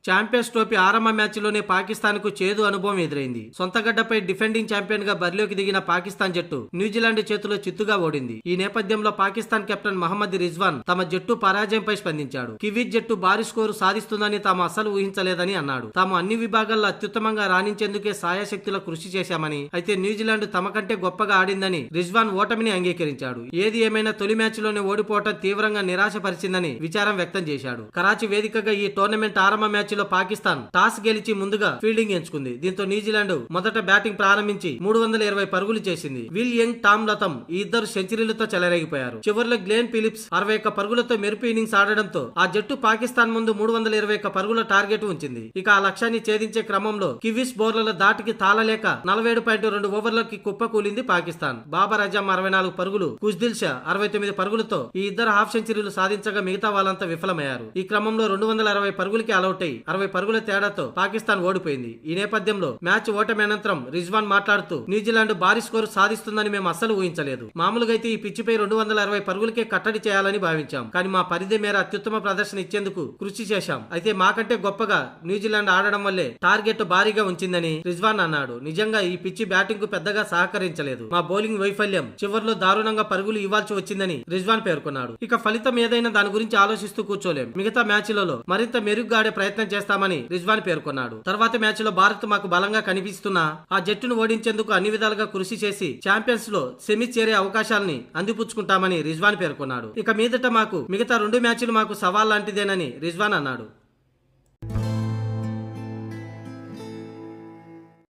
Champions trophy ఆరంభ match లోనే పాకిస్తాన్ కు చేదు అనుభవం ఎదురైంది. సొంత గడ్డపై డిఫెండింగ్ ఛాంపియన్ గా బరిలోకి దిగిన పాకిస్తాన్ జట్టు న్యూజిలాండ్ చేతిలో చిత్తుగా ఓడింది. ఈ నేపథ్యంలో పాకిస్తాన్ కెప్టెన్ మహమ్మద్ రిజ్వాన్ తమ జట్టు పరాజయంపై స్పందించాడు. కివీస్ జట్టు భారీ స్కోరు సాధిస్తుందని తాము అస్సలు ఊహించలేదని అన్నాడు. తాము అన్ని విభాగాల్లో అత్యుత్తమంగా రాణించేందుకే సాయశక్తుల కృషి చేశామని, అయితే న్యూజిలాండ్ తమ కంటే గొప్పగా ఆడిందని రిజ్వాన్ ఓటమిని అంగీకరించాడు. ఏది ఏమైనా తొలి మ్యాచ్ లోనే ఓడిపోవటం తీవ్రంగా నిరాశపరిచిందని విచారం వ్యక్తం చేశాడు. కరాచీ వేదికగా ఈ టోర్నమెంట్ ఆరంభ మ్యాచ్ లో పాకిస్తాన్ టాస్ గెలిచి ముందుగా ఫీల్డింగ్ ఎంచుకుంది. దీంతో న్యూజిలాండ్ మొదట బ్యాటింగ్ ప్రారంభించి 320 పరుగులు చేసింది. విల్ యంగ్, టామ్ లథమ్ ఈ ఇద్దరు సెంచరీలతో చెలరేగిపోయారు. చివరిలో గ్లెన్ ఫిలిప్స్ 61 పరుగులతో మెరుపు ఇన్నింగ్స్ ఆడడంతో ఆ జట్టు పాకిస్తాన్ ముందు 321 పరుగుల టార్గెట్ ఉంచింది. ఇక ఆ లక్ష్యాన్ని ఛేదించే క్రమంలో కివీస్ బౌలర్ల దాటికి తాళలేక 47.2 ఓవర్లకి కుప్పకూలింది పాకిస్తాన్. బాబర్ అజమ్ 64 పరుగులు, కుజ్దిల్ షా 69 పరుగులతో ఈ ఇద్దరు హాఫ్ సెంచరీలు సాధించగా మిగతా వాళ్ళంతా విఫలమయ్యారు. ఈ క్రమంలో 260 పరుగులకి అవుట్ అయి 60 పరుగుల తేడాతో పాకిస్తాన్ ఓడిపోయింది. ఈ నేపథ్యంలో మ్యాచ్ ఓటమి అనంతరం రిజ్వాన్ మాట్లాడుతూ న్యూజిలాండ్ భారీ స్కోరు సాధిస్తుందని మేము అస్సలు ఊహించలేదు. మామూలుగా అయితే ఈ పిచ్చిపై 260 పరుగులకే కట్టడి చేయాలని భావించాం. కానీ మా పరిధి మేర అత్యుత్తమ ప్రదర్శన ఇచ్చేందుకు కృషి చేశాం. అయితే మాకంటే గొప్పగా న్యూజిలాండ్ ఆడడం వల్లే టార్గెట్ భారీగా ఉంచిందని రిజ్వాన్ అన్నాడు. నిజంగా ఈ పిచ్చి బ్యాటింగ్ కు పెద్దగా సహకరించలేదు. మా బౌలింగ్ వైఫల్యం చివర్లో దారుణంగా పరుగులు ఇవ్వాల్సి వచ్చిందని రిజ్వాన్ పేర్కొన్నాడు. ఇక ఫలితం ఏదైనా దాని గురించి ఆలోచిస్తూ కూర్చోలేం. మిగతా మ్యాచ్లలో మరింత మెరుగ్గా ఆడే ప్రయత్నం చేస్తామని రిజ్వాన్ పేర్కొన్నాడు. తర్వాత మ్యాచ్ లో భారత్ మాకు బలంగా కనిపిస్తున్నా ఆ జట్టును ఓడించేందుకు అన్ని విధాలుగా కృషి చేసి ఛాంపియన్స్ లో సెమీస్ చేరే అవకాశాలని అందిపుచ్చుకుంటామని రిజ్వాన్ పేర్కొన్నాడు. ఇక మీదట మిగతా 2 మ్యాచ్లు మాకు సవాల్ లాంటిదేనని రిజ్వాన్ అన్నాడు.